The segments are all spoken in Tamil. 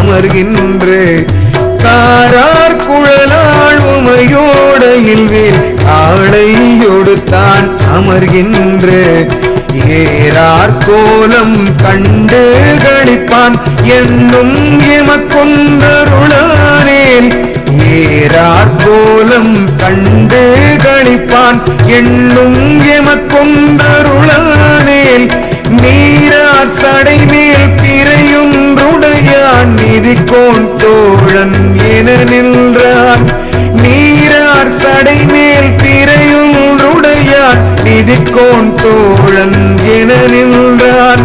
அமர்கின்ற காரார் குழலாள் உமையோடையில் வேல் காளையோடு தான் அமர்கின்ற ஏறார் கோலம் கண்டு களிப்பான் என்னும் எமக்கொண்டருளானேன் ஏறார் கோலம் கண்டு களிப்பான் என்னும் எமக்கொண்டருளானேன் நீரார் சடை மேல் பிறையுன்றுடையான் நிதிக்கோன் தோழன் என நின்றான் நீரார் சடை மேல் பிறையுன்றுடையான் நிதிக்கோன் தோழன் என நின்றான்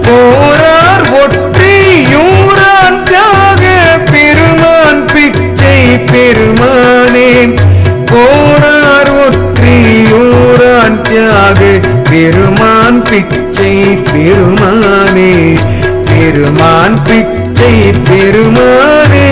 போரார் ஒற்றியூரான் தியாக பெருமான் பிச்சை பெருமானேன் போரார் ஒற்றியூரான் தியாக பெருமான் பிச்சை பெருமானே பெருமான் பிச்சை பெருமானே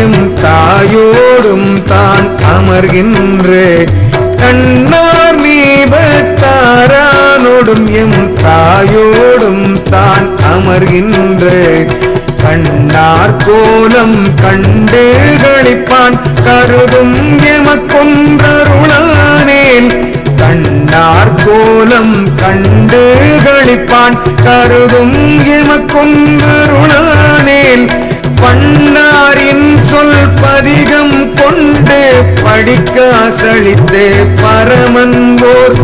எம் தாயோடும் தான் அமர்கின்ற கண்ணார் நீபத்தாரானோடும் எம் தாயோடும் தான் அமர்கின்ற கண்ணார் கோலம் கண்டு களிப்பான் கருதும் எமக்கொன்றருளானேன் கண்ணார் கோலம் கண்டு களிப்பான் கருதும் எமக்கொன்றருளானேன் பண்ணாரின் சொல் பதிகம் கொண்டு படிக்காசளித்து பரமன்போர்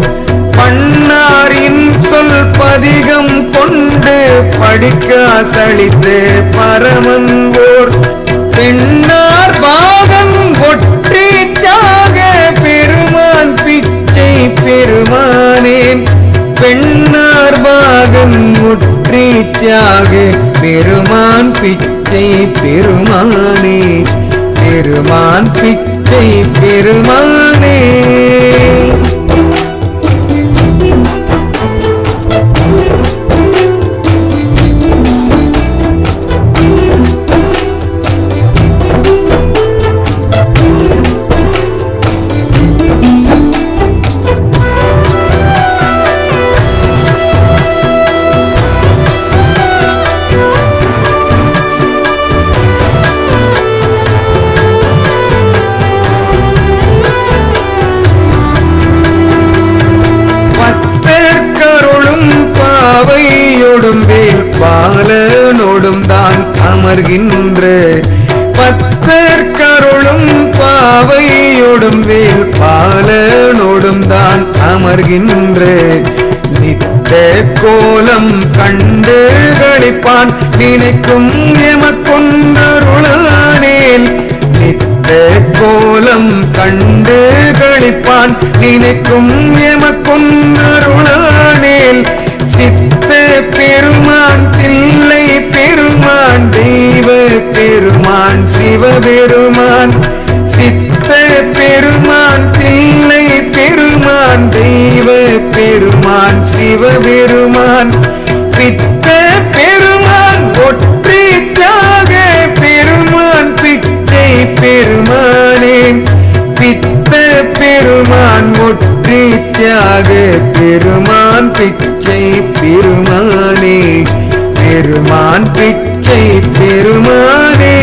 பண்ணாரின் சொல் பதிகம் கொண்டு படிக்காசளித்து பரமன்போர் பெண்ணார் பாகம் ஒற்றி தியாக பெருமான் பிச்சை பெருமானேன் பெண்ணார் பாகம் ஒற்றி தியாக பெருமான் பிச்சை பெருமானே பெருமான் பிச்சை பெருமானே பாலனோடும் தான் அமர்கின்ற பத்தர் கருளும் பாவையோடும் வேல் பாலனோடும் தான் அமர்கின்ற நித்த கோலம் கண்டு களிப்பான் நினைக்கும் எமக்கொண்டருளானேன் நித்த கோலம் கண்டு களிப்பான் நினைக்கும் எமக்கொண்டருளானேன் சித்த பெருமான் தில்லை பெருமான் தெய்வ பெருமான் சிவபெருமான் சித்த பெருமான் தில்லை பெருமான் தெய்வ பெருமான் சிவபெருமான் பித்த பெருமான் ஒற்றி தியாக பெருமான் பிச்சை பெருமானே பித்த பெருமான் ஒற்றி தியாக பெருமான் பிச்சை பெருமானே பெருமான் பிச்சை பெருமானே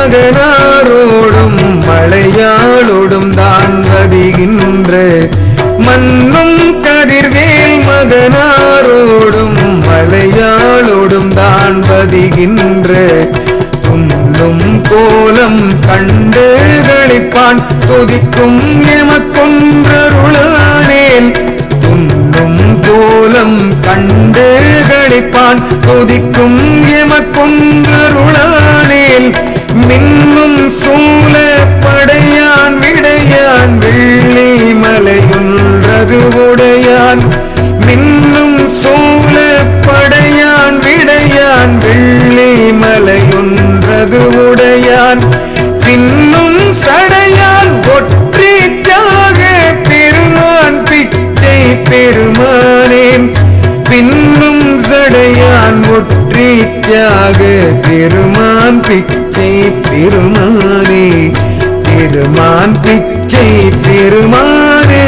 மகனாரோடும் மலையாளோடும் தான் வதிகின்ற மன்னும் கதிர்வேல் மகனாரோடும் மலையாளோடும் தான் வதிகின்ற துன்னும் கோலம் கண்டு களிப்பான் துதிக்கும் எமக்கொன்றருளானேன் துன்னும் கோலம் கண்டு களிப்பான் துதிக்கும் எமக்கொன்றருளானேன் மின்னும் சூழ படையான் விடையான் வெள்ளி மலையுன்றது உடையான் மின்னும் சூழ படையான் விடையான் வெள்ளி மலையுன்றது உடையான் பின்னும் சடையான் ஒற்றி தியாக பெருமான் பிச்சை பெருமானேன் பின்னும் சடையான் ஒற்றி தியாக பெருமான் பிச்சை பெருமானே பெருமான் பிச்சை பெருமானே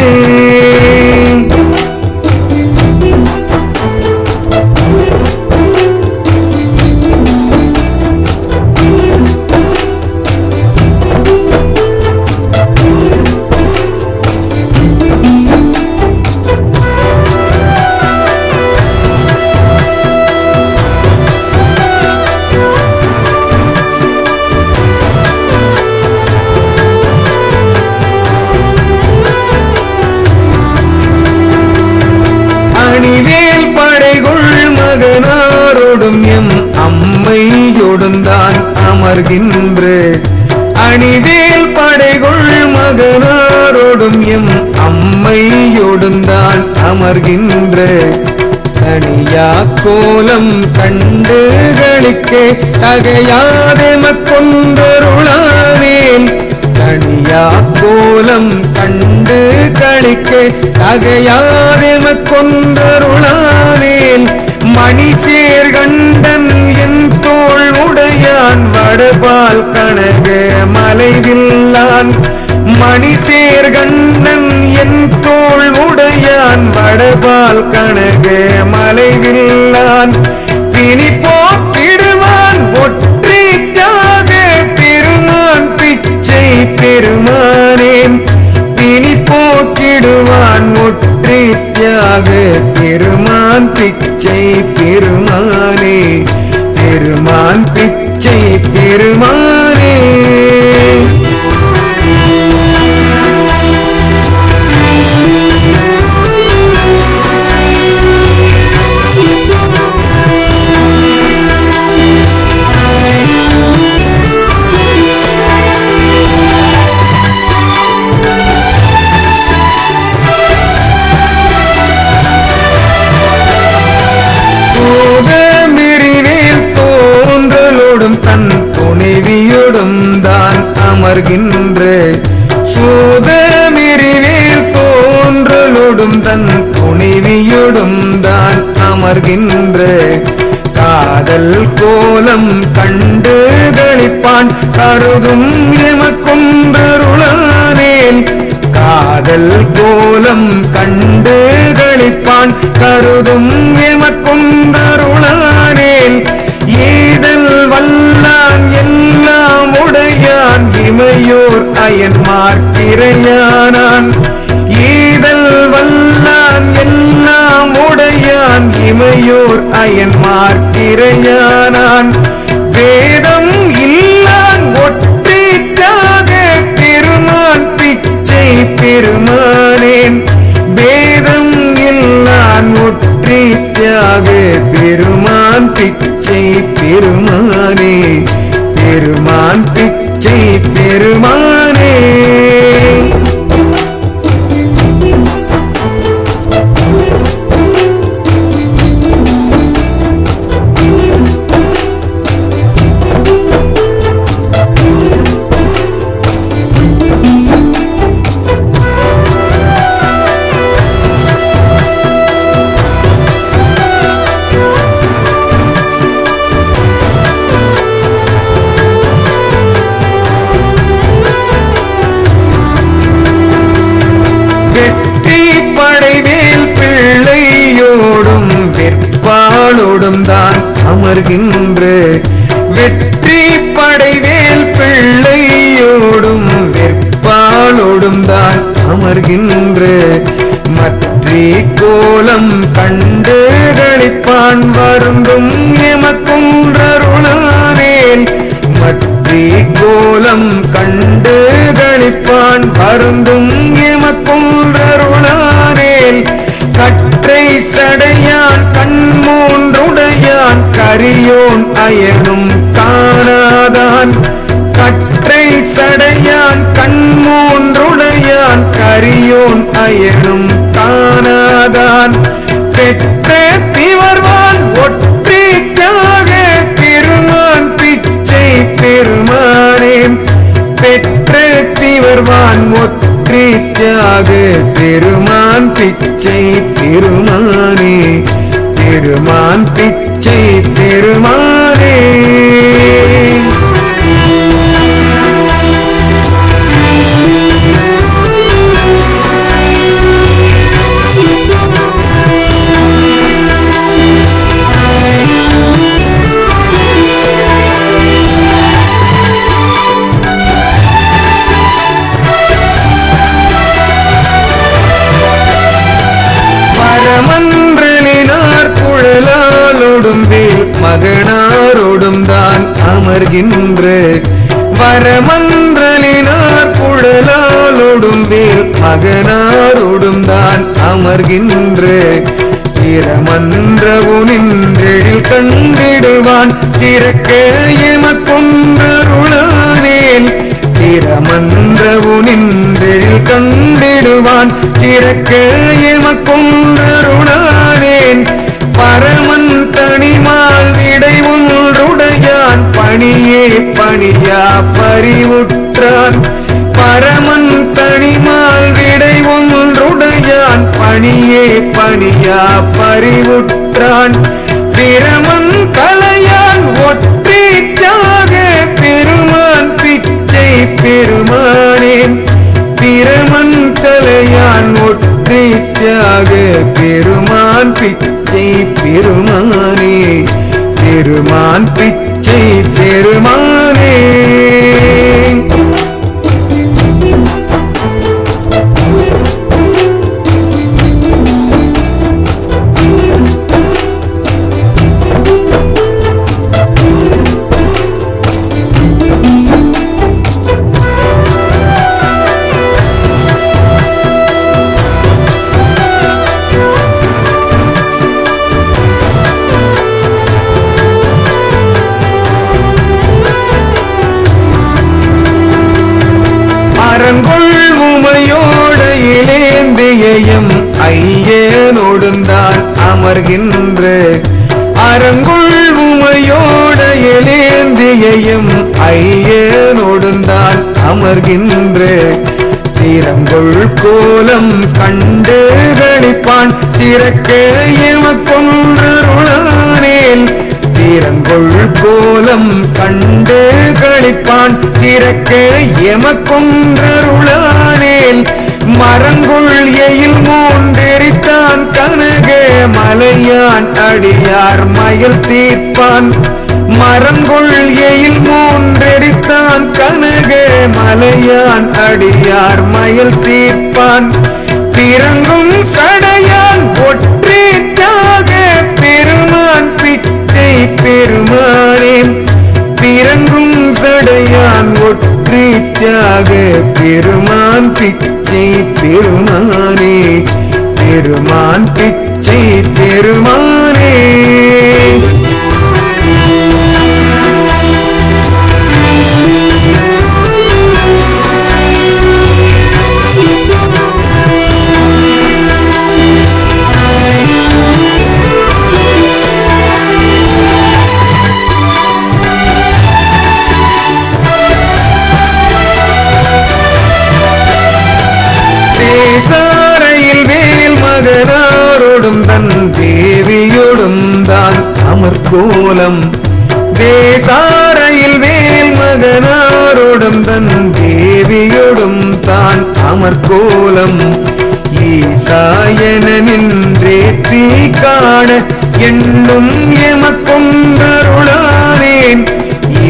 எம் அம்மையொடுந்தான் அமர்கின்ற அணிவேல் படைகொள் மகனாரோடும் எம் அம்மையொடுந்தான் அமர்கின்ற தனியா கோலம் கண்டு களிக்கே தகையாதெமக்கொன்றருளானேன் தனியா கோலம் கண்டு களிக்கே தகையாதெமக்கொன்றருளானேன் மணி சேர்கண்டன் என் தோள் உடையான் வடபால் கனக மலைவில்லான் மணி சேர்கண்டன் என் தோள் உடையான் வடபால் கனக மலைவில்லான் பிணி போக்கிடுவான் ஒற்றி தியாக பெருமான் பிச்சை பெருமானேன் பிணி போக்கிடுவான் ஒற்றி தியாக பெருமான் பிச்சை பெருமானே பெருமான் பிச்சை பெருமானே தன் துணைவியோடும் தான் அமர்கின்ற சூதமிரிவேல் தோன்றலோடும் தன் துணைவியோடும் தான் அமர்கின்ற காதல் கோலம் கண்டு களிப்பான் கருதும் எமக்கொன்றருளானேன் காதல் கோலம் கண்டு களிப்பான் கருதும் எமக்கொன்றருளானேன் ஈதல் வல்லான் எல்லாம் உடையான் இமையோர் அயன்மார்க்கிரையானான் ஈதல் வல்லான் எல்லாம் உடையான் இமையோர் அயன்மார்க்கிரையானான் வேதம் இல்லான் ஒற்றி தியாக பெருமான் பிச்சை பெருமானேன் வேதம் இல்லான் ஒற்றி தியாக பெருமான் பிச்சை பெருமானே பெருமான் பிச்சை பெருமானே பாளோடும் தான் அமர்கின்ற வெற்றி படைவேல் பிள்ளையோடும் வெற்பாளோடும் தான் அமர்கின்ற மற்றி கோலம் கண்டு களிப்பான் வருந்தும் எமக்கொன்றருளானேன் மற்ற பிச்சை பெருமானே, பெருமான் பிச்சை பெருமானே. மன்றலினார் குழலாலோடும் வேல் மகனாரோடும் தான் அமர்கின்ற, வரமன்றலினார் குழலாலோடும் வேல் மகனாரோடும் தான் அமர்கின்ற, திறமன்றவுனின்றெழில் கண்டிடுவான் சிறக்க எமக்கொன்றருளானேன், திறமன்றவுனின்றெழில் கண்டிடுவான் சிறக்க எமக்கொன்றருளானேன், பரமன் தனிமால் விடை ஒன்றுடையான் பணியே பணியா பறிவுற்றான், பரமன் தனிமால் விடை ஒன்றுடையான் பணியே பணியா பறிவுற்றான், பிரமன் கலையான் ஒற்றிச்சாக பெருமான் பிச்சை பெருமானே, பிரமன் கலையான் ஒற்றிச்சாக பெருமான் பிச்சை பெருமானே, பெருமான் பிச்சை பெருமானே. அரங்கொள் உமையோட இளேந்தியம் ஐயனோடுந்தான் அமர்கின்ற, அரங்கொள் உமையோட இளேந்தியம் ஐயனோடுந்தான் அமர்கின்ற, திறங்கொள் கோலம் கண்டு கணிப்பான் சிறக்க எமக்கொன்றருளானேன், திறங்கொள் கோலம் கண்டு கணிப்பான் சிறக்க எமக்கொன்றருளானேன், மரங்கொள் எயில் மூன்றெரித்தான் கனக மலையான் அடியார் மயல் தீர்ப்பான், மரங்கொள் எயில் மூன்றெரித்தான் கனக மலையான் அடியார் மயல் தீர்ப்பான், திறங்கும் சடையான் ஒற்றித்தாக பெருமான் பிச்சை பெருமானே, திறங்கும் சடையான் ஒற்றிச்சாக பெருமான் பிச்சை பெருமானே, பெருமான் பிச்சை பெருமானே. சாரையில் வேல் மகனாரோடும் தன் தேவியோடும் தான் அமர்கோலம், தேசாரையில் வேல் மகனாரோடும் தன் தேவியோடும் தான் அமர்கோலம், ஈசாயன நின்றேற்றி காண எண்ணும் எமக்கொன்றருளானேன்,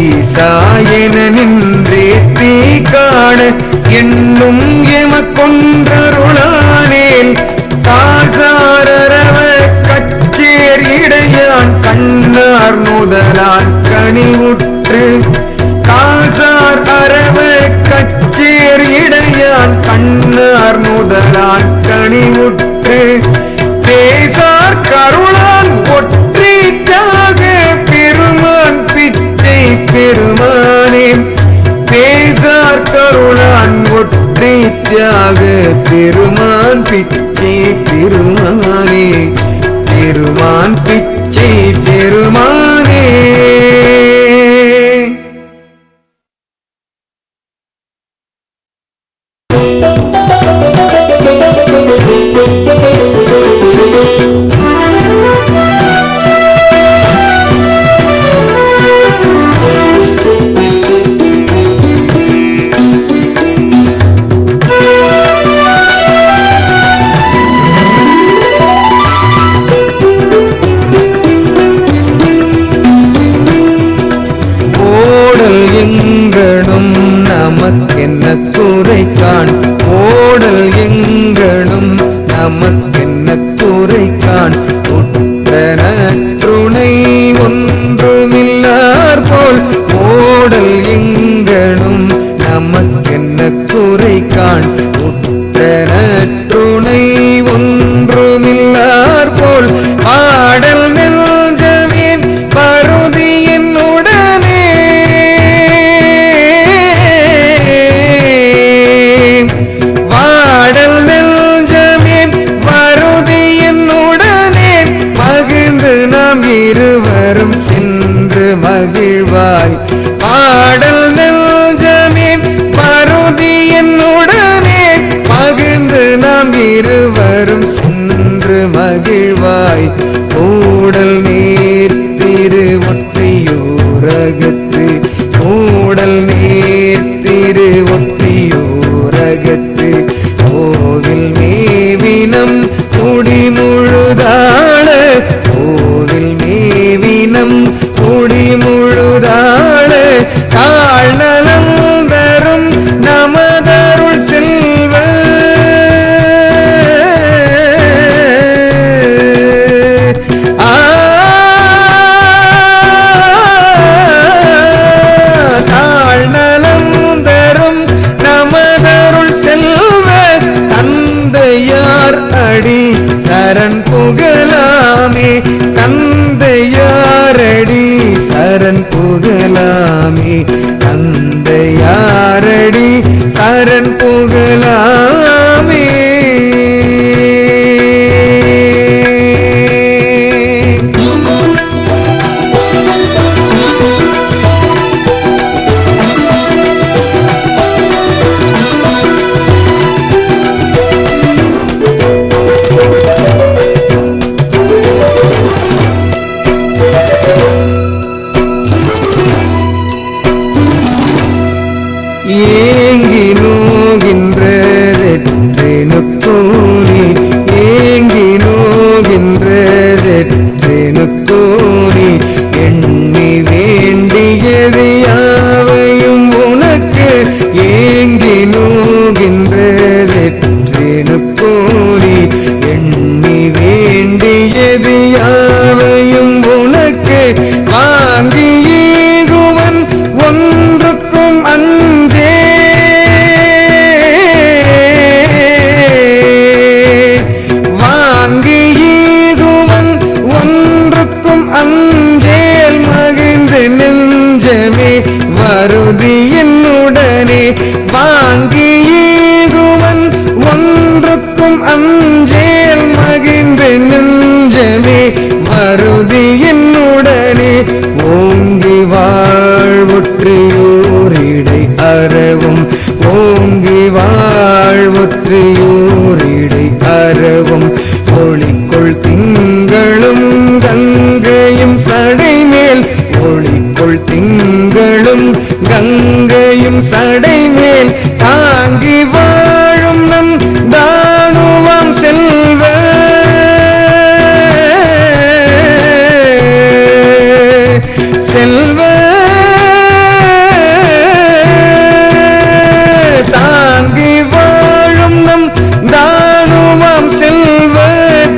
ஈசாயன நின்றேற்றி காண எண்ணும் எமக்கொன்றருளானேன், காசாரரவ கச்சேர் இடையான் கண்ணார் முதலான் கனிவுற்று, காசார் அரவ கச்சேர் இடையான் கண்ணார் முதலான் கனிவுற்று, பேசார் கருளான் ஒற்றித்தாக பெருமான் பிச்சை பெருமானே, பேசார் கருளான் ஒற்றித்தாக பெருமான் பிச்சை பெருமானே, பெருமான் பிச்சை பெருமானே. நமக்கென்ன குறைகான் ஓடல் எங்கனும் நமக்கென்ன குறைகான் உற்ற நற்றுணை ஒன்றுமில்லார் போல் ஓடல் எங்கனும் நமக்கென்ன குறைகான் உற்ற நற்றுணை ஒன்றுமில்லார் போல் பாடல் நெஞ்சமேன் பருதி என்னுடனே வாடல் நெஞ்சமேன் பருதி என்னுடனே மகிழ்ந்து நாம் இருவரும் சென்று மகிழ்வாய் பாடல் நெஞ்சமேன் பருதி என்னுடனே மகிழ்ந்து நாம் இருவரும் சென்று மகிழ்வாய் கூடல் நீர் திரு ஒற்றியூரகத்து கூடல் நீர் திரு ஒற்றியூரகத்து கோவில் மேவினம் குடிமுழுதாள கோவில் மேவினம் குடிமுழுதாள தாழ்நலம் தரும் நமதருள் செல்வ தாழ்நலம் தரும் நமதருள் செல்வ தந்தையார் அடி சரண் புகழாமே தந்தையாரடி சரண் புகழாமே தந்தையாரடி சரண் புகழாமே ஏங்கி நோகின்றதெற்றெனுக்கோனி ஏங்கி நோகின்றதெற்றெனுக்கோனி எண்ணி வேண்டியது யாவையும் உனக்கு ஏங்கி நோகின்றதெற்றெனுக்கோனி எண்ணி வேண்டியது யாவையும் உனக்கு வாங்கி ஈகுவன் ஒன்றுக்கும் அஞ்சே வாங்கி ஈகுவன் ஒன்றுக்கும் அஞ்சேல் மகிழ்ந்து நெஞ்சமே வருதி என்னுடனே வாங்கி ஈகுவன் ஒன்றுக்கும் அஞ்சேல் மகிழ்ந்து நெஞ்சமே வருதி என்னுடனே ஓங்கி வாழ்வுற்றியூரிடை அறவும் ஓங்கி வாழ்வுற்றியூரிடை அறவும் ஒளிக்குள் திங்களும் கங்கையும் சடைமேல் ஒளிக்குள் திங்களும் கங்கையும் சடைமேல் தாங்கி வாழும் நம் தானுவாம் செல்வ செல்வ தாங்கி வாழும் நம் தானுவாம் செல்வ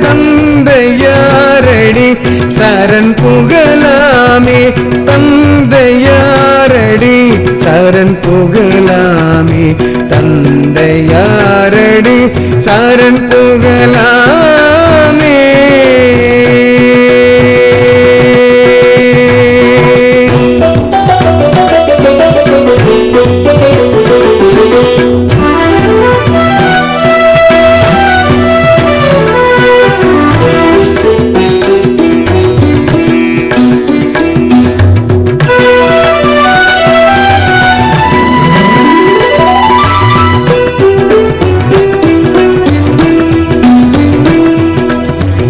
தந்தையாரடி சரண் புகழாமே தந்தையாரடி சரண் புகழாமே தந்தையாரடி சரண் புகழாமே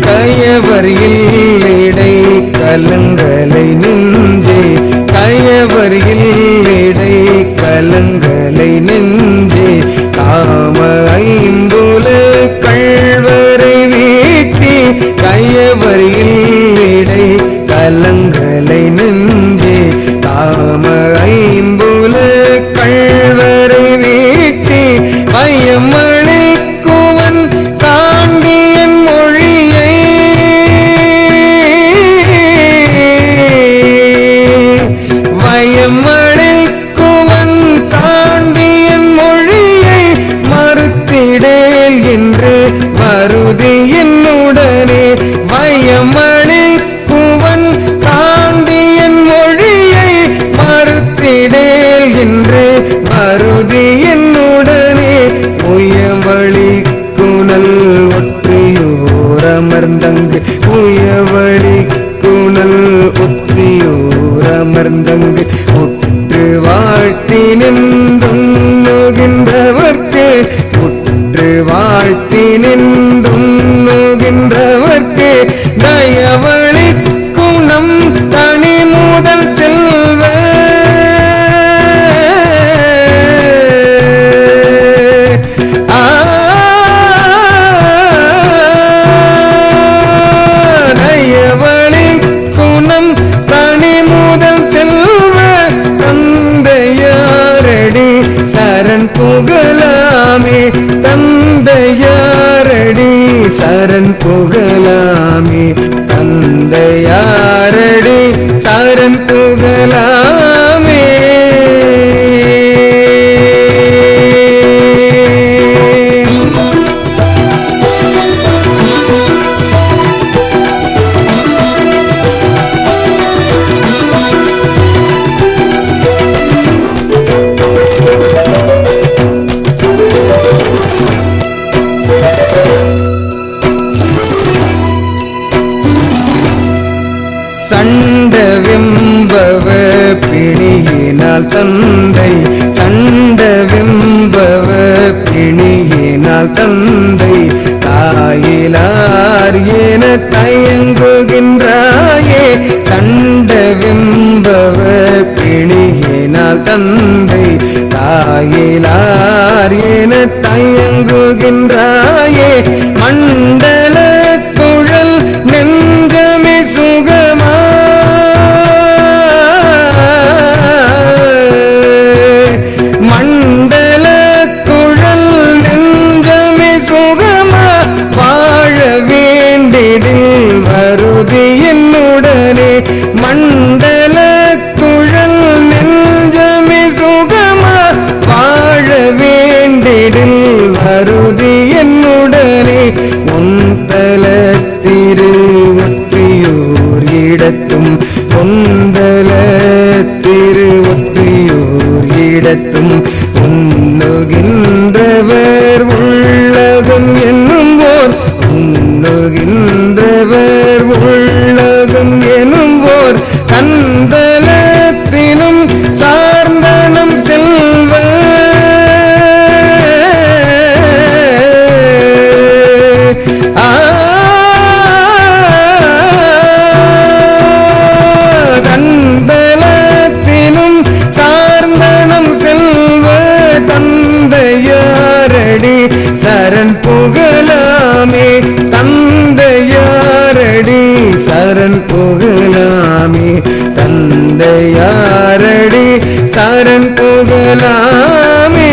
கயவர் இல்லிடை கலங்கலை நெஞ்சே கயவர் இல்லிடை கலங்கலை நெஞ்சே காம ஐம்புல கள்வரை வீட்டி கயவர் இல்லிடை கலங்கலை நெஞ்சே காம ஐம்புல கள்வரை வேண்டிடேல் என்று வருதி என்னுடனே உயவழி குணல் ஒற்றியோர் அமர்ந்தங்கு உயவழி குணல் ஒற்றியோர் அமர்ந்தங்கு உற்று வாழ்த்தி நின்றுண்ணுகின்றவர்க்கு உற்று வாழ்த்தி நின்றுண்ணுகின்றவர்க்கு தயவழிக்கும் நம் தனி முதல் செல்வ சரண் புகழாமே தந்தையாரடி சரண் புகழாமே தந்தையாரடி சரண் புகழாமே சண்டவெம்பவ பிணியினால் தந்தை சண்டவெம்பவ பிணியினால் தந்தை தாயிலார் என தயங்குகின்றாயே சண்டவெம்பவ பிணியினால் தந்தை தாயிலார் என தயங்குகின்றாயே மண்டல குழல் நெஞ்சமே சுகமா மண்டல குழல் நெஞ்சமே சுகமா வாழ வேண்டிடில் வருதி என்னுடனே மண்டல குழல் நெஞ்சமே சுகமா வாழ வேண்டிடில் வருதி என்னுடனே உந்தல திரு ஒற்றியோர் இடத்தும் உந்தல திரு ஒற்றியோர் இடத்தும் உண்ணுகின்றவர் உள்ளதும் என்னும்போர் உண்ணுகின்றவர் உள்ளதும் என்னும்போர் கந்தலத்தினும் சார்ந்தனம் செல்வ கந்தலத்தினும் சார்ந்தனம் செல்வ தந்தையாரடி சரண் புகழாமே தந்தையாரடி சரண் புகழாமே தந்தையாரடி சரண் புகழாமே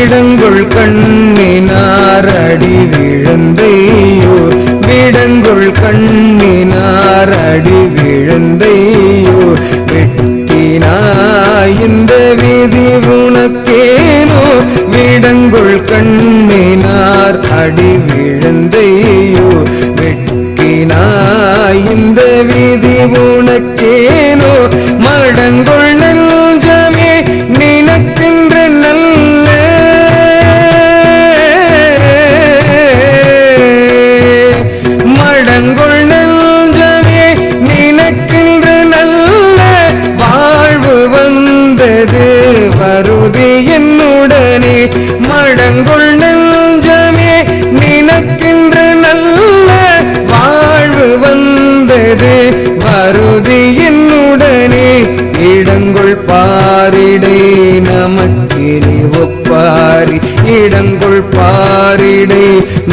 விடங்குள் கண்ணினார் அடி விழுந்தையோர் விடங்குள் கண்ணினார் அடி விழுந்தையோர் வெட்டினாய் இந்த விதி உனக்கேனோ விடங்குள் கண்ணினார் அடி விழுந்தையோர் வெட்டினாய் இந்த விதி உனக்கேனோ மடங்குள் நெஞ்சமே நினக்கின்ற நல்ல மடங்குள் நெஞ்சமே நினக்கின்ற நல்ல வாழ்வு வந்தது வருதி என்னுடனே மடங்குள் நெஞ்சமே நினக்கின்ற நல்ல வாழ்வு வந்தது வருதி என்னுடனே இடங்குள் பாரிடை நமக்கினி ஒப்பாரி இடங்குள் பாரிடை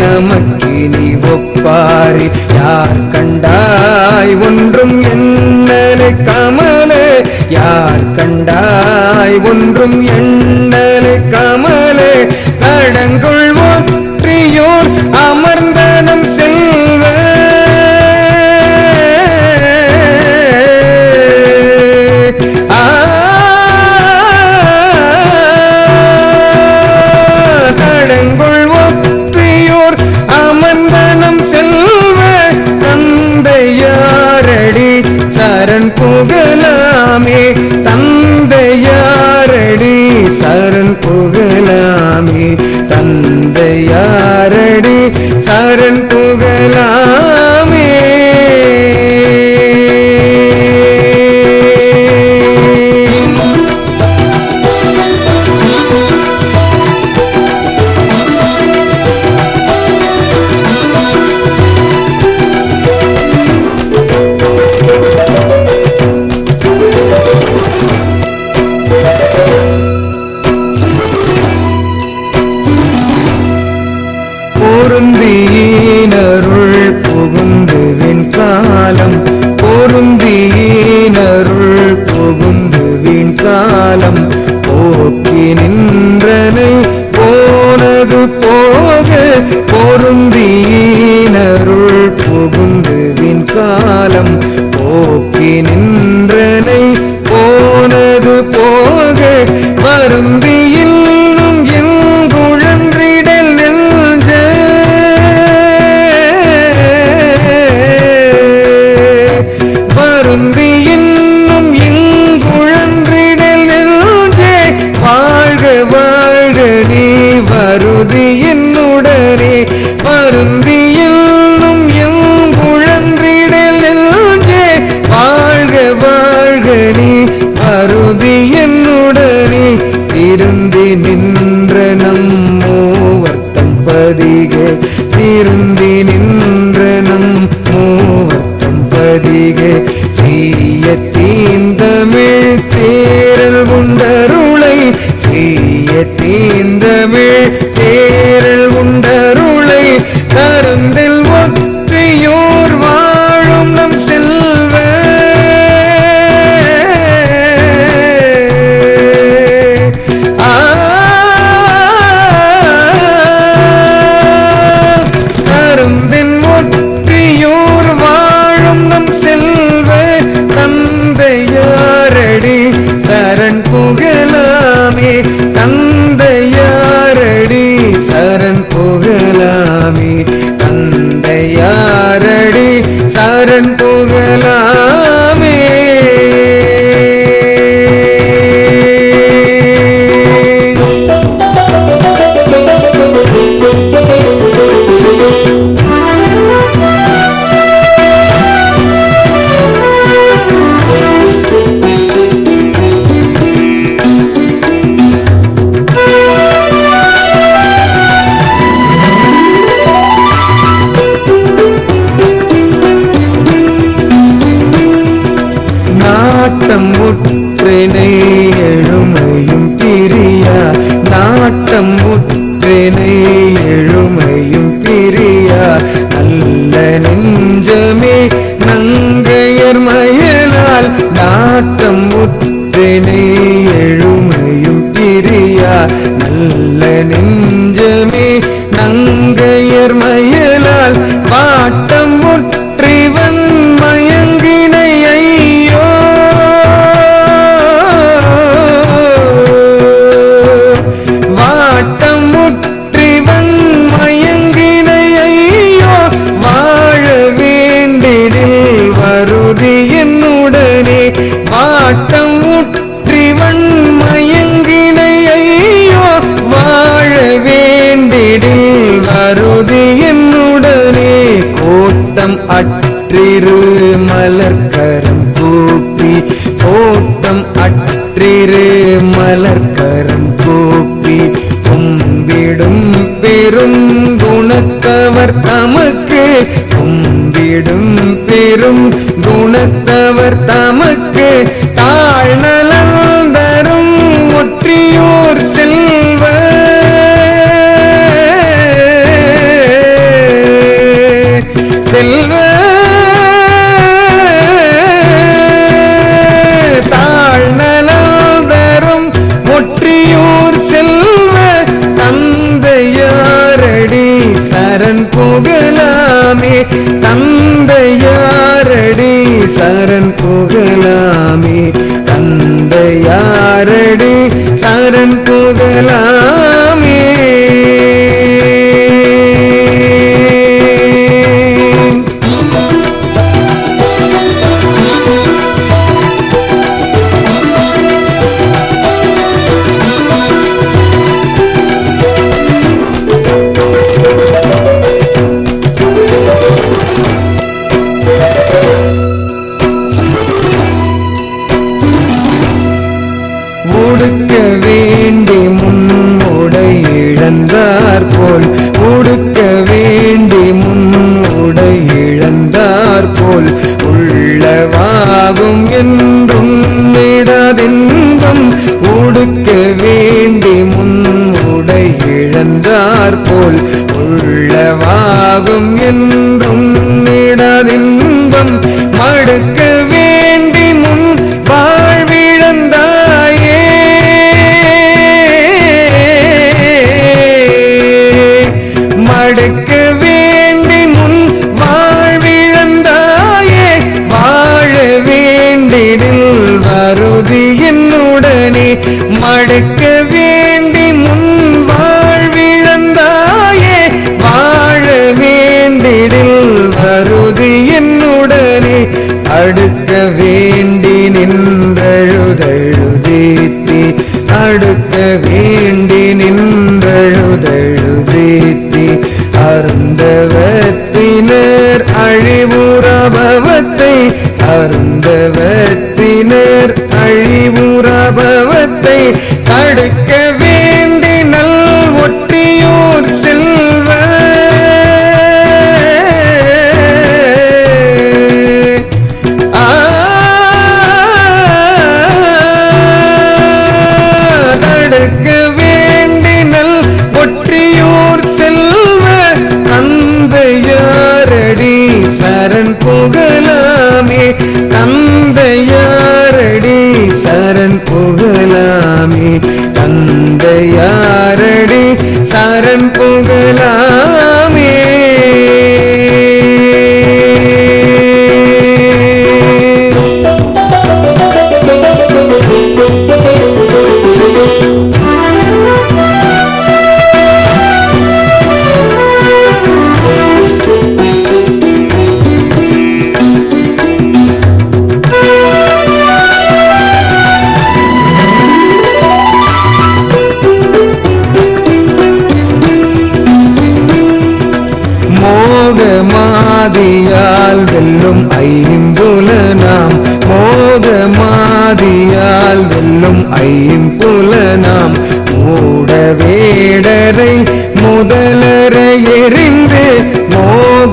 நமக்கினி ஒப்பாரி யார் கண்டாய் ஒன்றும் என்னலை கமல யார் கண்டாய் ஒன்றும் எண்ணலே கமலே கடங்குள் ஒற்றியோர் அமர்ந்தனம் செல்வ கடங்குள் ஒற்றியோர் அமர்ந்தனம் செல்வ தந்தையாரடி சரண் புகழாமே தந்தையாரடி சரண் புகழாமே தந்தையாரடி சரண் புகழாமே பொருந்தியினருள் புகுந்து விண்காலம் பொருந்தியினருள் புகுந்து விண்காலம் போக்கி நின்றனை போனது போக பொருந்தியினருள் புகுந்து விண்காலம் போக்கி நின்றனை போனது போக வருந்தி இன்னும் என் குழன்றிடல் நெஞ்ச வருந்தி இன்னும் என் குழன்றிடல் நெஞ்சே வாழ்க வாழ்க நீ வருதி என்னுடனே வருந்தி இன்னும் என் குழன்றிடல் நெஞ்சே வாழ்க வாழ்க நீ வருதி என்னுடனே திருந்தி நின்ற நம்மூவர்த்தம் பதிக திருந்தி நின்ற நம் மூவர்த்தம் பதிக சீய தீந்தமிழ் தேரல் உண்டருளை சீய தீந்தமிழ் தேரல் உண்டருளை தருந்தில் ஒற்றியோர் வாழும் நம் செல்வ தருந்தின் ஒற்றியோர் வாழும் நம் செல்வ தந்தையாரடி சரண் புகழாமே தந்தையாரடி சரண் புகழாமே தந்தையாரடி சரண் புகழாமே நாட்டம் உற்றினை எழுமையும் பிரியா நாட்டம் உற்றினை எழுமையும் பிரியா நல்ல நெஞ்சமே நங்கையர் மயலால் நாட்டம் உற்றினை எழுமையும் பிரியா நல்ல நெஞ்சமே நங்கையர் மயலால் பாட்டம் உற்றிவன் மயங்கினை ஐயோ வாட்டம் முற்றிவன் மயங்கினை ஐயோ வாழ வேண்டிடில் வருதி என்னுடனே வாட்டம் முற்றிவன் மயங்கினை ஐயோ வாழ வேண்டிடில் வருதி என்னுடனே கோட்டம் அற்றிரு மலர்கரம் கூப்பி கோட்டம் அற்றிரு மலர்கரம் கூப்பி கும்பிடும் பெரும் குணத்தவர் தமக்கு கும்பிடும் பெரும் குணத்தவர் தமக்கு தாழ்நலம் தரும் ஒற்றியோர் செல்வ செல்வ தாழ் சரண் புகழாமே. உடுக்க வேண்டி முன் உடை இழந்தார் போல், உடுக்க வேண்டி முன் உடை இழந்தார் போல், உள்ளவாகும் என்றும் நிடாதின்பம். உடுக்க வேண்டி முன் உடை இழந்தார் போல், உள்ளவாகும் என்றும் நிடாதின்பம். மடுக்க வேண்டி முன் வாழ்விழந்தாயே, மடுக்க வேண்டி முன் வாழ்விழந்தாயே. வாழ வேண்டிடில் வருதி என்னுடனே, மடுக்க வேண்டி முன் வாழ்விழந்தாயே. வாழ வேண்டிடில் வருதி என்னுடனே, அடுக்க வேண்டி நின்றழுதழுதேத்தி, அடுக்க வேண்டி நின்றழுதழுதேத்தி. அருந்தவத்தினர் அழிவுறபவத்தை, அருந்தவத்தினர் அழிவுறபவத்தை, தடுக்க வேண்டி நல் ஒற்றியூர் செல்வ. தடுக்க வேண்டி நல் ஒற்றியூர் செல்வ, தந்தையாரடி சரண் புகழாமே, தந்தையாரடி சரண் புகழாமே, தந்தையாரடி சரண் புகழாமே. மோகமாதியால் வெல்லும் ஐம்புலனாம், மோகமாதியால் வெல்லும் ஐம்புலனாம். மூட வேடரை முதலரை எறிந்து, மோகமாதியால்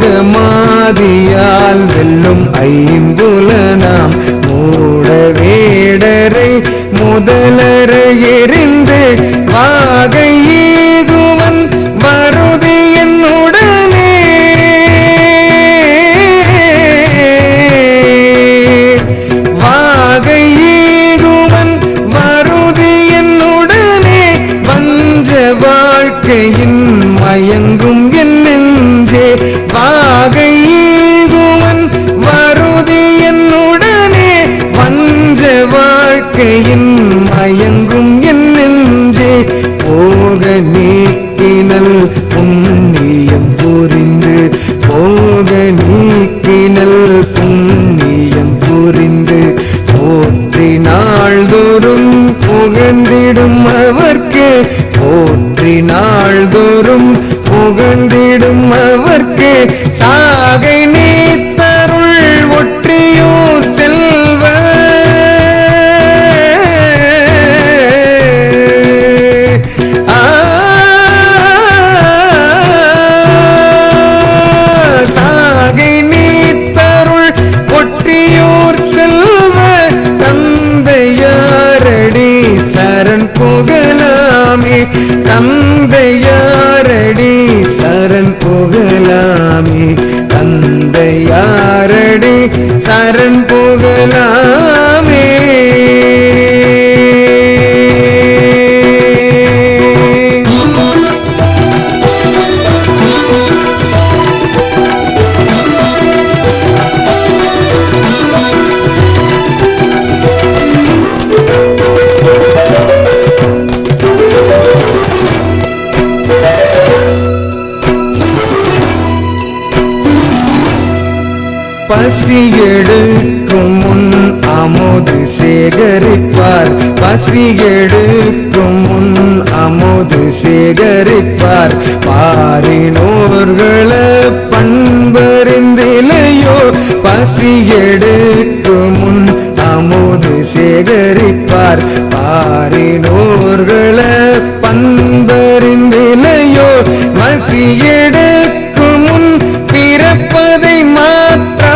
வெல்லும் ஐம்புலனாம். மூட வேடரை முதலரை எறிந்து, வாகை ஈகுவன் வருதி என்னுடனே. வாகை ஈகுவன் வருதி என்னுடனே, வஞ்ச வாழ்க்கையின் மயங்கும் என் நெஞ்சே. வாகை ஈகுவன் வருதி என்னுடனே, வஞ்ச வாழ்க்கையின் மயங்கும் என் நெஞ்சே. போக நீக்கினல் புண்ணியம் புரிந்து, போக நீக்கினல் புண்ணியம் புரிந்து, போற்றி நாள்தோறும் புகழ்ந்திடும் அவர்க்கு, போற்றி நாள்தோறும் புகழ்ந்திடும் அவர்க்கு, சாகை நீத்தருள் ஒற்றியூர் செல்வ. சாகை நீத்தருள் ஒற்றியூர் செல்வ, தந்தையாரடி சரண் புகழாமே, தந்தையாரடி சரண் புகழாமே, தந்தையாரடி சரண் புகழாமே. சேகரிப்பார். பசி எடுக்கும் முன் அமுது சேகரிப்பார். பாரினோர்கள பண்பறிந்திலையோ பசி எடுக்கும் முன் அமுது சேகரிப்பார். பாரினோர்கள பண்பறிந்திலையோ பசி எடுக்கும் முன் பிறப்பதை மாற்றா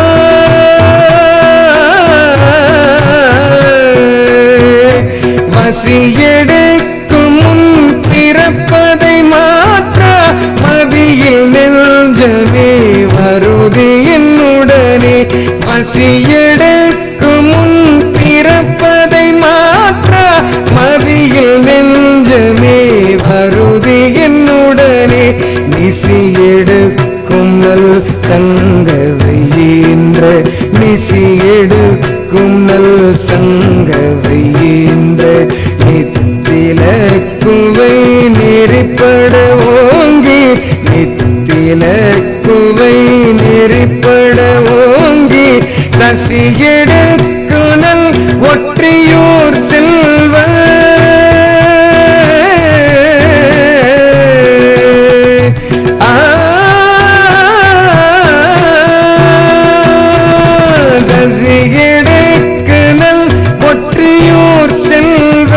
பசி எடுக்கும் முன் பிறப்பதை மாற்றா மதியில் நெஞ்சமே வருதி என்னுடனே. பசி எடுக்கும் முன் பிறப்பதை மாற்றா மதியில் நெஞ்சமே வருதி என்னுடனே. நிசி எடுக்கும் நல் சங்கவையின்ற நிசி எடுக்கும் நல் சங்கவையின்ற நித்தில குவை நெறிப்பட ஓங்கி நித்தில குவை நெறிப்பட ஓங்கி சசி எடுக்குனல் ஒற்றியூர் செல்வ சசி எடுக்குனல் ஒற்றியூர் செல்வ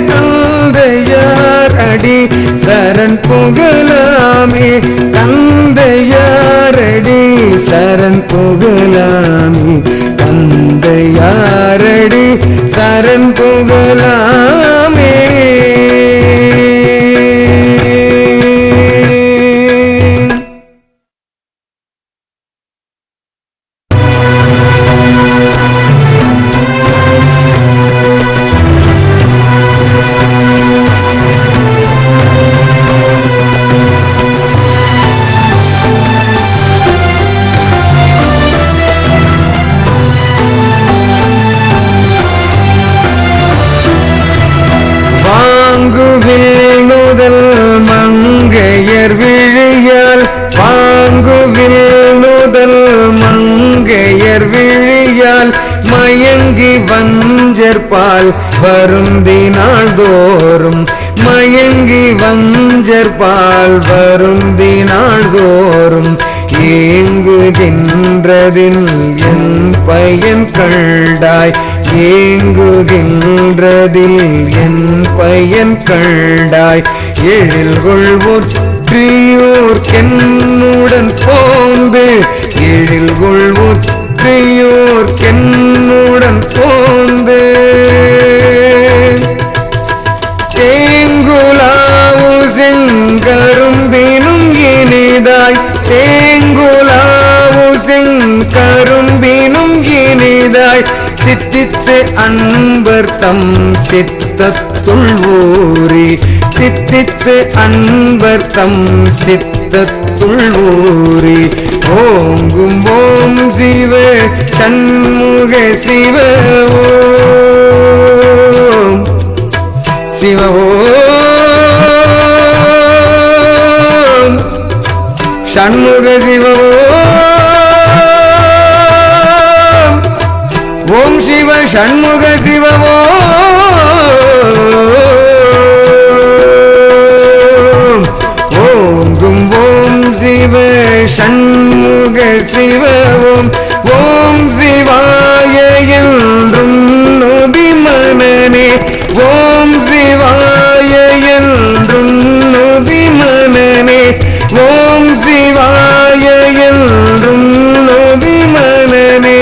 தந்தையார் அடி சரண் புகழாமே. தந்தையாரடி சரண் புகழாமே. தந்தையாரடி சரண் புகழாமே. மங்கையர் விழியால் பாங்குவில் நுதல் மங்கையர் விழியால் மயங்கி வஞ்சற்பால் வருந்தினாள் தோறும் மயங்கி வஞ்சற்பால் வருந்தினாள் தோறும் ஏங்குகின்றதில் என் பயன் கண்டாய். ஏங்குகின்றதில் என் பயன் கண்டாய். எழில்கொள் ஒற்றியூர் கென்னுடன் போந்து எழில்கொள் ஒற்றியூர் கென்னுடன் போந்து தேங்குலாவு செங்கரும்பினும் இனிதாய். தேங்குலாவு செங்கரும்பினும் இனிதாய். சித்தித்து அன்பர் தம் சித்தத்துள் ஊறி சித்தித்து அன்பர் தம் சித்தத்துள் ஊறி ஓங்கும் ஓம் சிவ சண்முக சிவ ஓம் சிவ ஓம் சண்முக சிவ ஓம் சிவ சண்முக சிவ ஓங்கும் ஓம் சிவ சண்முக சிவ ஓம் சிவாய என்றும் நொதி மனனே. ஓம் சிவாய என்றும் நொதி மனனே. ஓம் சிவாய என்றும் நொதி மனனே.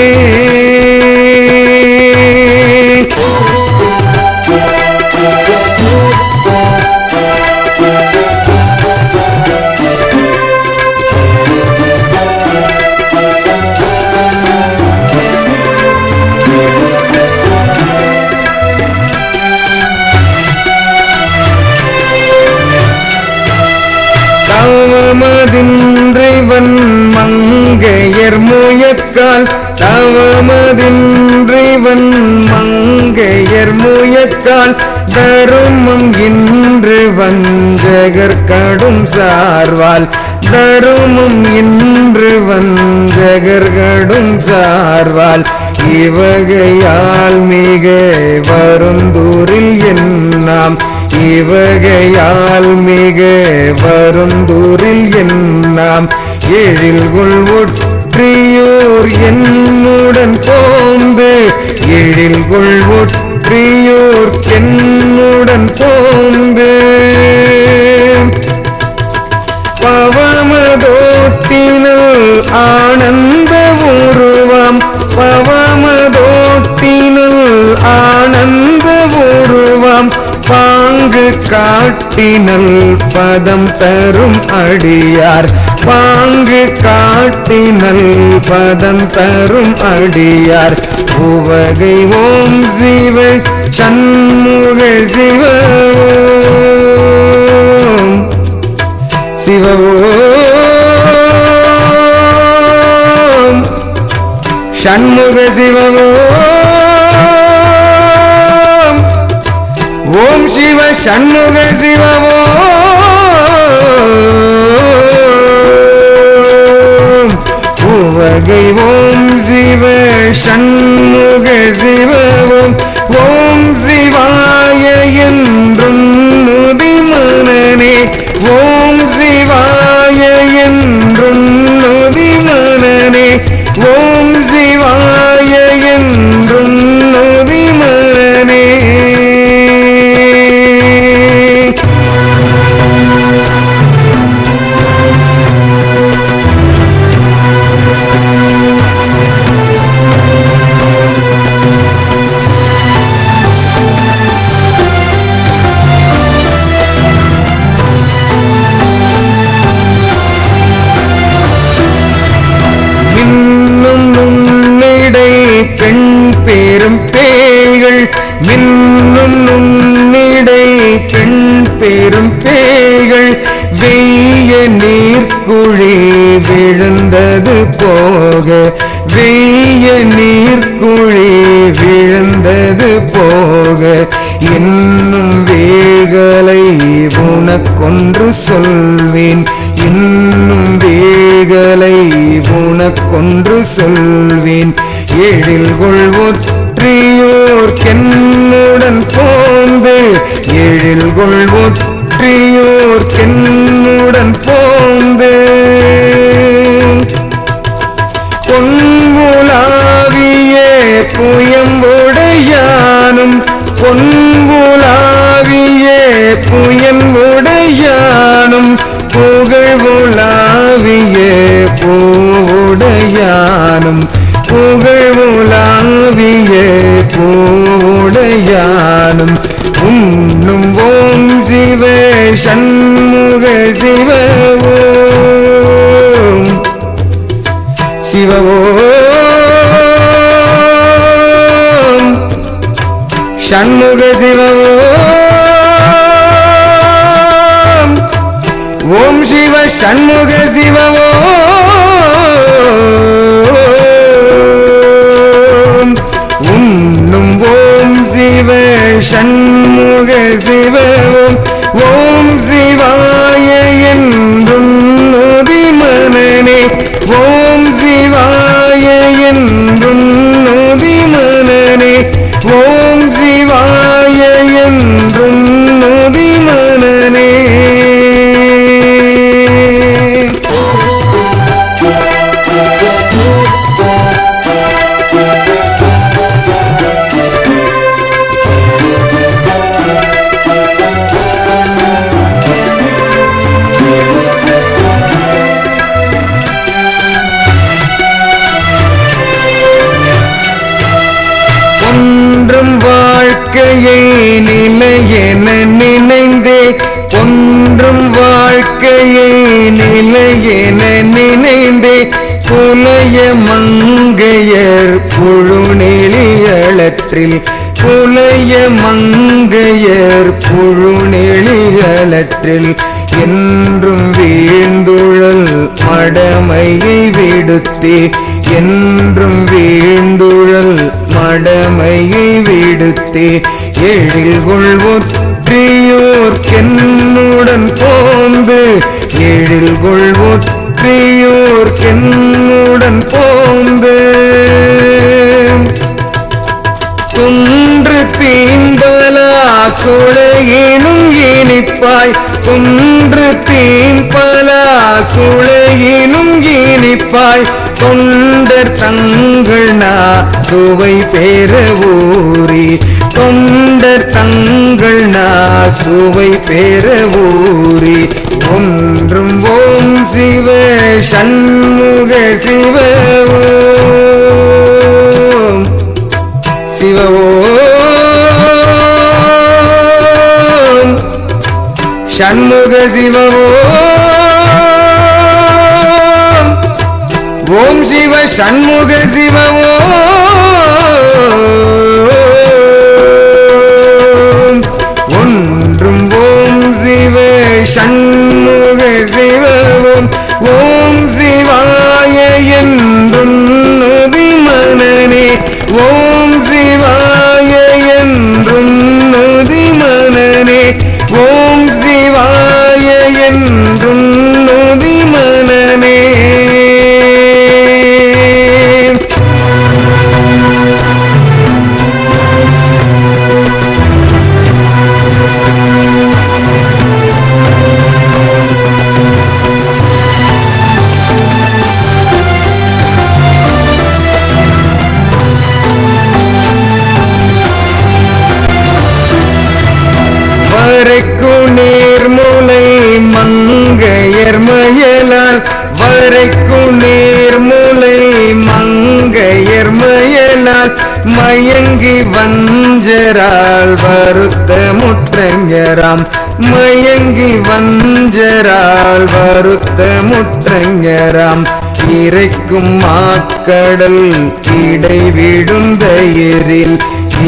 தவமதின்றிவன் மங்கையர் முயற்கால் தவமதின்றிவன் மங்கையர் முயற்கால் தருமம் இன்று வஞ்சகர் கடும் சார்வால் தருமம் இன்று வஞ்சகர் கடும் சார்வால் இவகையால் மிக வருந்தூரில் என்னாம் இவகையால் மிக வருந்தூரில் என்னாம் எழில்குள் ஒற்றியூர் என்னுடன் போந்து எழில்குள் ஒற்றியூர் என்னுடன் போந்து பவமதோட்டினல் ஆனந்த உருவம் பவமதோட்டினல் ஆனந்த உருவம் பாங்கு காட்டினல் பதம் தரும் அடியார் பாங்கு காட்டினல் பதம் தரும் அடியார் உவகை ஓம் சிவ சண்முக சிவ சிவ ஓம் சண்முக சிவ ஓம் சிவ சண்முக சிவ ஓம் உவகை ஓம் சிவ சண்முக சிவ ஓம் சிவாய என்றும் நுதி மனனே ஓம் சிவாய என்றும் நுதி மனனே ஓம் சிவாய என்றும் நுதி மனனே பெண் பேரும் பேய்கள் மின்னும் நுண்ணிடை பெண் பேரும் பேய்கள் வெய்ய நீர்க்குழி விழுந்தது போக வெய்ய நீர்க்குழி விழுந்தது போக இன்னும் வேகளை உனக்கொன்று சொல்வேன் இன்னும் வேகளை உனக்கொன்று சொல்வேன் எழில்குள் ஒற்றியூர் என்னுடன் போந்து எழில்குள் ஒற்றியூர் என்னுடன் போந்து பொன்முலாவிய புயம்புடையானும் பொன்முலாவிய புயம்புடையானும் புகழ்வுலாவிய பூவுடையானும் புகழ்வுலாவிய பூவுடையானும் உண்ணும் ஓம் சிவ சண்முக சிவ ஓம் சிவ ஓம் சண்முக சிவ ஓம் ஓம் சிவ சண்முக சிவ ஓம் உண்ணும் ஓம் சிவ சண்முக சிவ ஓம் சிவாய என்றும் நுதி மனனே ஓம் சிவாய என்றும் நுதி மனனே ஓம் சிவாய என்றும் நுதி மனனே ஒன்றும் வாழ்க்கையை நிலையென நினைந்தே ஒன்றும் வாழ்க்கையை நிலையென நினைந்தே புலைய மங்கையர் புழுநெளியளற்றில் புலைய மங்கையர் புழுநெளியளற்றில் என்றும் வீழ்ந்துழல் மடமையை விடுத்தே என்றும் வீழ்ந்துழல் மடமையை விடுத்தே எழில்குள் ஒற்றியூர் என்னுடன் போந்து எழில்குள் ஒற்றியூர் என்னுடன் போந்து குன்று தீம்பலா சுளையினும் இனிப்பாய் தொண்டர் தங்கள் சுவை பெற ஊறி தொண்டர் தங்கள் சுவை பெற ஊறி ஒன்றும் ஓம் சிவ சண்முக சிவ ஓம் சிவ ஓம் சண்முக சிவ ஓம் சிவ சண்முக சிவ ஓம் ஒன்றும் ஓம் சிவ சண்முக சிவ ஓம் சிவாய என்றும் நொதி மனனே ஓம் சிவாய என்றும் நொதி மனனே ஓம் சிவாய என்றும் நொதி மனனே நேர்முலை மங்கையர் மயலால் வரைக்கும் நேர்முலை மங்கையர் மயலால் மயங்கி வஞ்சரால் வருத்த முற்றங்கராம் மயங்கி வஞ்சரால் வருத்த முற்றங்கராம் இறைக்கும் மாக்கடல் இடைவிடுந்த எரில்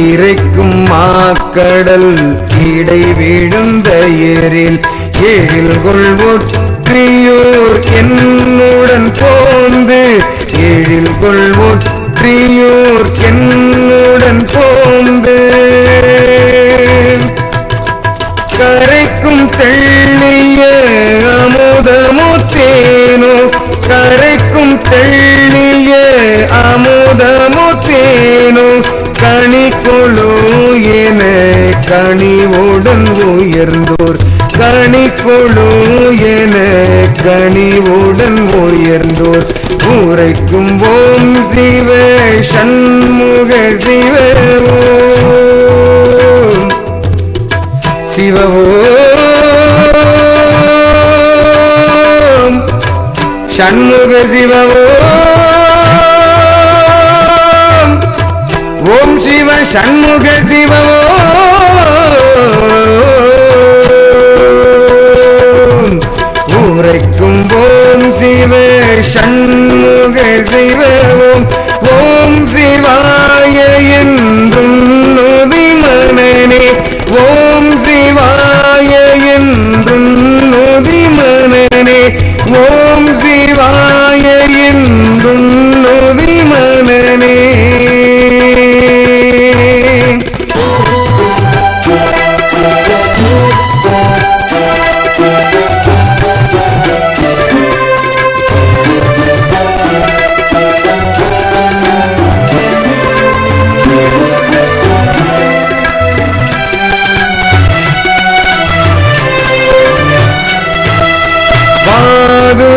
இறைக்கும் மாக்கடல் இடைவிடுந்த எரில் எழில் கொள்வொற்றியூர் என்னுடன் போந்து எழில் கொள்வொற்றியூர் என்னுடன் போந்து கரைக்கும் தெள்ளிய அமுதமுத்தேனோ கரைக்கும் தெள்ளிய அமுதமுத்தேனோ கனி கொழு என கனிவுடன் உயர்ந்தோர் கனி கொழு என கனிவுடன் உயர்ந்தோர் உரைக்கும் ஓம் சிவ சண்முக சிவ ஓம் சிவ ஓம் சண்முக சிவ ஓம் சிவ சண்முக சிவ ஓம் உரைக்கும் ஓம் சிவ சண்முக சிவ ஓம் சிவாய என்றும் நொதி மனனே ஓம் சிவாய என்றும் நொதி மனனே ஓம் சிவாய என்றும் நொதி மனனே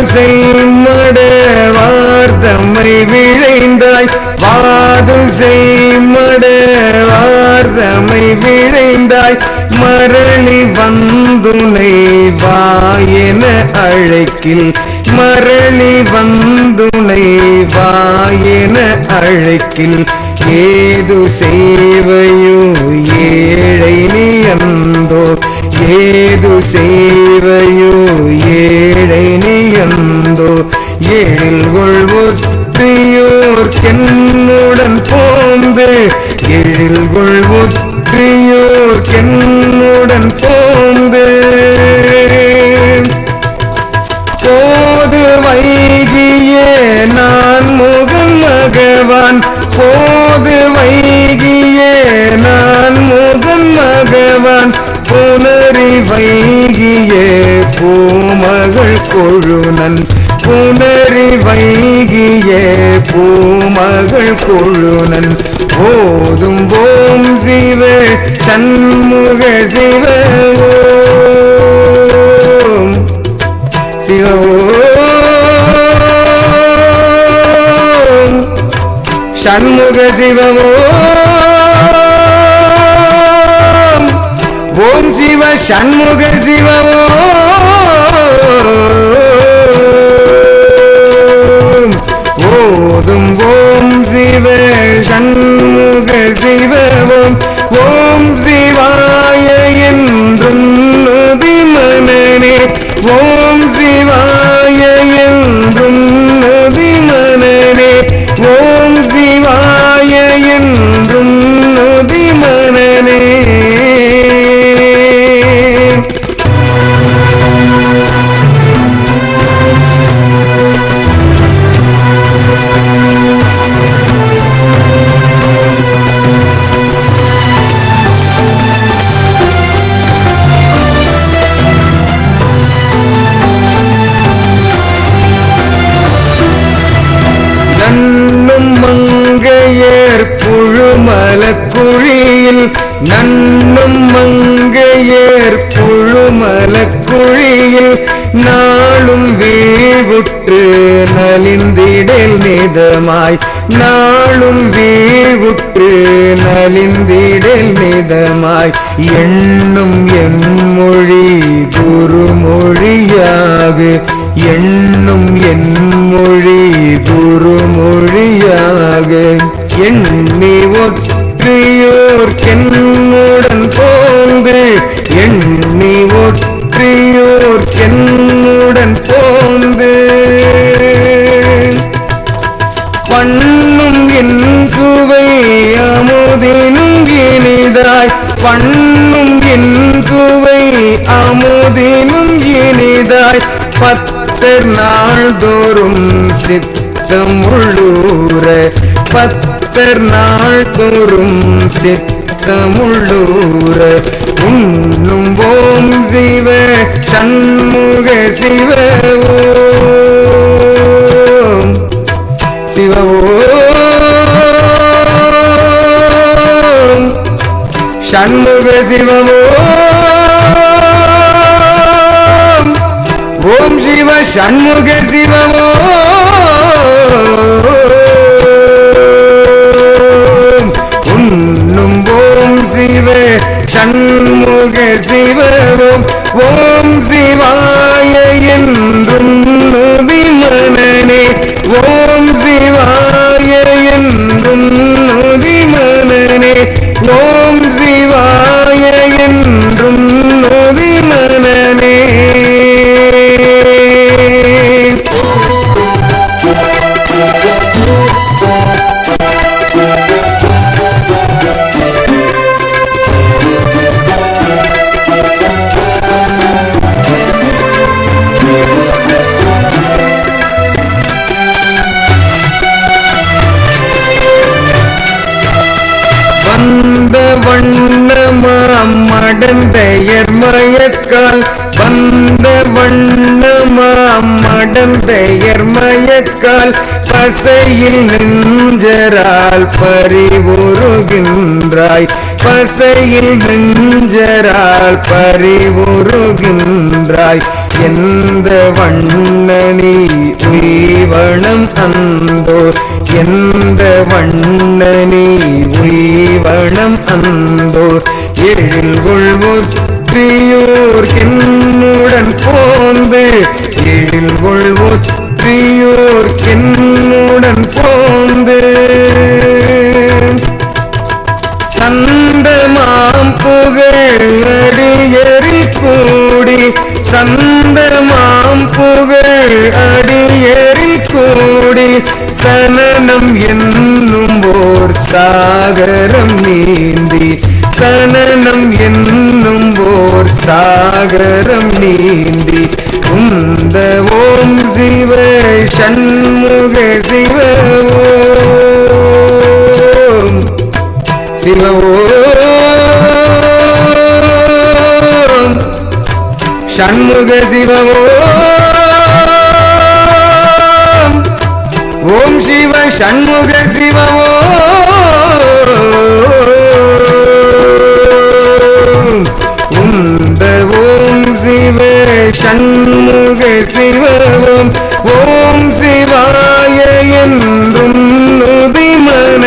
செய்மட வார்த்தமை விழைந்தாய் வாது செய்மட வார்த்தமை விழைந்தாய் மரளி வந்துனை வாயென அழைக்கில் மரளி வந்துனை வாயென அழைக்கில் ஏது செய்வையோ ஏழை நீ அந்தோ ஏது செய்வையோ ஏழை நீ அந்தோ எழில் கொள்வொற்றியூர் என்னுடன் போந்து எழில் கொள்வொற்றியூர் என்னுடன் போந்து போது வைகியே நான் முகன் மகவான் போது வைகியே நான் முகன் மகவான் புனரி வைகியே பூமகள் கொழுநன் புனரி வைகியே பூமகள் கொழுநன் போதும் ஓம் சிவ சண்முக சிவ ஓம் சண்முக சிவமோ ஓம் சிவ சண்முக சிவமோ ஓதும் ஓம் சிவ சண்முக சிவமோம் ஓம் சிவாய என்றும் நதி மனனே ஓம் சிவாய என்றும் நதி மனனே ஓம் சிவாய என்றும் நதி மனனே நன்னும் மங்கையர் புழுமலக்குழியில் நன்னும் மங்கையர் புழுமலக்குழியில் நாளும் வீழ்வுற்று நலிந்திடல் நிதமாய் நாளும் வீழ்வுற்று நலிந்திடல் நிதமாய் எண்ணும் எம்மொழி குருமொழியாக எண்ணும் என் மொழி குருமொழியாக எண்ணி ஒற்றியோர் கென்னுடன் போந்து எண்ணி ஒற்றியோர் கென்னுடன் போந்து பண்ணும் என் சுவை அமுதினும் இனிதாய் பண்ணும் என் சுவை அமுதினும் இனிதாய் பத்தர் நாள்தோறும் சித்தமுள்ளூர பத்தர் நாள்தோறும் சித்தமுள்ளூர உண்ணும் ஓம் சிவ சண்முக சிவ ஓம் சிவ ஓம் சண்முக சிவ ஓம் சிவ சண்முக சிவ உண்ணும் ஓம் சிவ சண்முக சிவ ஓம் சிவாய என்றும் நதி மனனே ஓம் சிவாய என்றும் நதி மனனே ஓம் சிவாய என்றும் நதி மனனே வந்த வண்ணமாம் மடந்தையர் மயக்கால் வந்த வண்ணமாம் மடந்தையர் மயக்கால் பசையில் நெஞ்சரால் பறிவுருகின்றாய் பசையில் நெஞ்சரால் பறிவுருகின்றாய் எந்த வண்ணனி உய்வனம் அந்தோ எந்த வண்ணனி உய்வனம் அந்தோ எழில் கொள்வொற்றியோர் என்னுடன் போந்து எழில் கொள்வொற்றியோர் என்னுடன் போந்து சந்தமாம் புகழ் அடியரில் கூடி சந்தமாம் புகழ் அடியரில் கூடி சனனம் என்னும் ஓர் சாகரம் நீந்தி சனனம் என்னும் ஓர் சாகரம் நீந்தி உந்த ஓம் சிவ சண்முக சிவ ஓம் சிவ ஓம் சண்முக சிவ ஓம் சிவ சண்முக சிவ உந்த ஓம் சிவ சண்முக சிவ ஓம் சிவாய என்றும் நுதி மன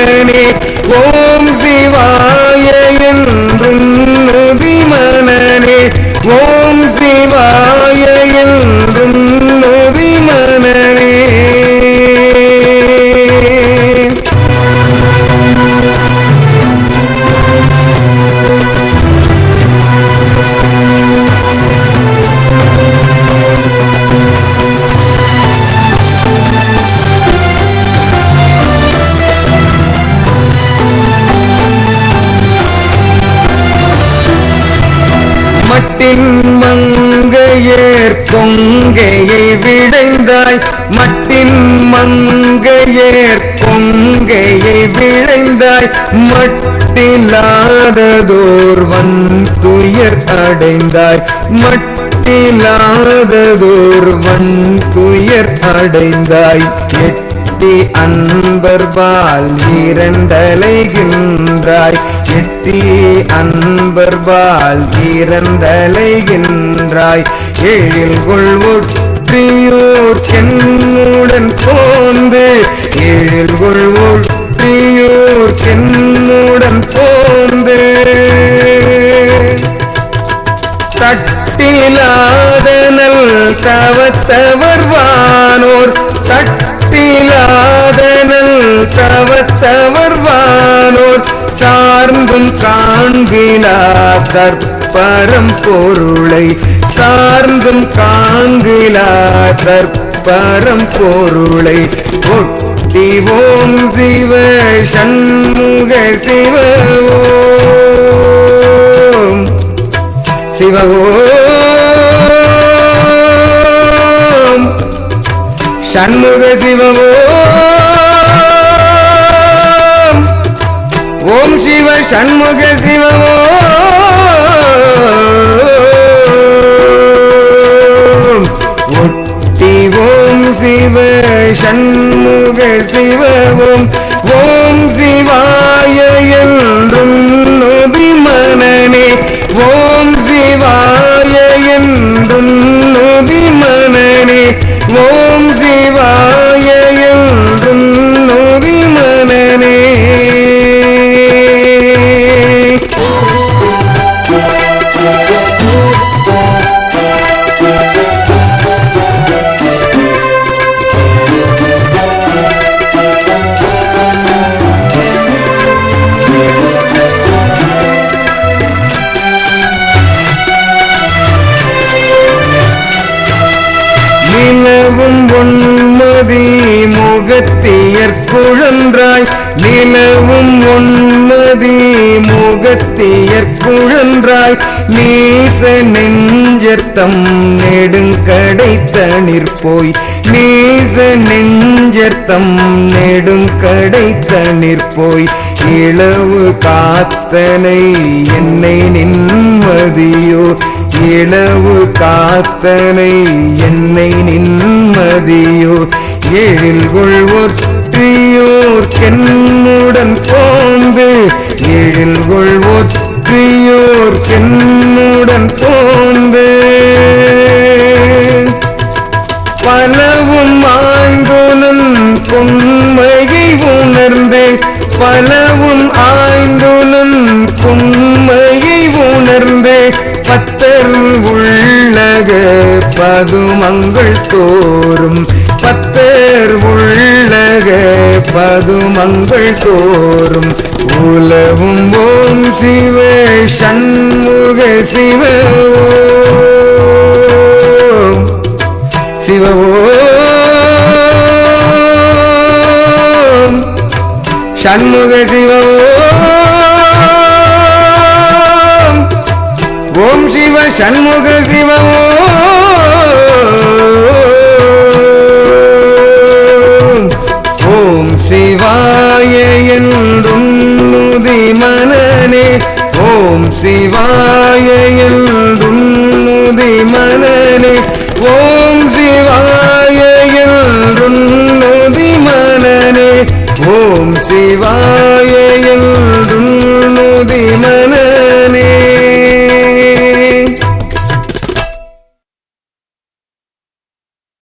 மட்டின் மங்கையேர் கொங்கையை விடைந்தாய் மட்டின் மங்கையேர் கொங்கையை விழைந்தாய் மட்டில்லாததோர் வந்துயர் அடைந்தாய் மட்டில்லாததோர் வந்துயர் அடைந்தாய் எட்டி அன்பர்பால் இறந்தலைகின்றாய் எட்டி அன்பர்பால் இறந்தலைகின்றாய் ஏழில் கொள்வொற்றியூர் என்னுடன் போந்து ஏழில் கொள்வொற்றியூர் என்னுடன் போந்து தட்டிலாதனல் தவத்தவர் வானோர் தட்டிலாதனல் தவத்தவர் வானோர் சார்ந்தும் காண்கிலா தற்பரம் பொருளை சார்ந்தும் காண்கிலா தற்பரம் பொருளை ஒட்டி ஓம் சிவ சண்முக சிவ ஓம் சிவ ஓம் சண்முக சிவ ஓம் ஓம் சிவ சண்முக சிவ ஓம் ஒட்டி ஓம் சிவ சண்முக சிவ ஓம் ஓம் சிவாய என்றும் நொதி மனனே ஓம் சிவாய என்றும் நொதி மனனே ஓம் சிவாய என்றும் நொதி மனனே நிலவும் ஒன்மதி முகத்தியற் குழன்றாய் நிலவும் ஒன்மதி முகத்தியற் குழன்றாய் நீச நெஞ்சர்த்தம் நெடுங்கடைத்தனிற் போய் நீச நெஞ்சர்த்தம் நெடுங்கடைத்தனிற் போய் இளவு காத்தனை என்னை நின்மதியோ இளவு காத்தனை என்னை நின்மதியோ ஏழில் கொள்வொற்றியூர் என்னுடன் போந்து ஏழில் கொள்வொற்றியூர் என்னுடன் போந்து பலவும் ஆய்ந்துனன் பொன்மையை உணர்ந்து பலவும் ஆய்ந்துனன் பொன்மையை உணர்ந்து பத்தர் உள்ளக பதுமங்கள் தோறும் பத்தர் உள்ளக பதுமங்கள் தோறும் உலவும் ஓம் சிவ சண்முக சிவ ஓம் சிவ ஓம் சண்முக சிவ ஓம் ஓம் சிவ சண்முக சிவ ஓம் சிவாய என்றும் நுதி மனனே ஓம் சிவாய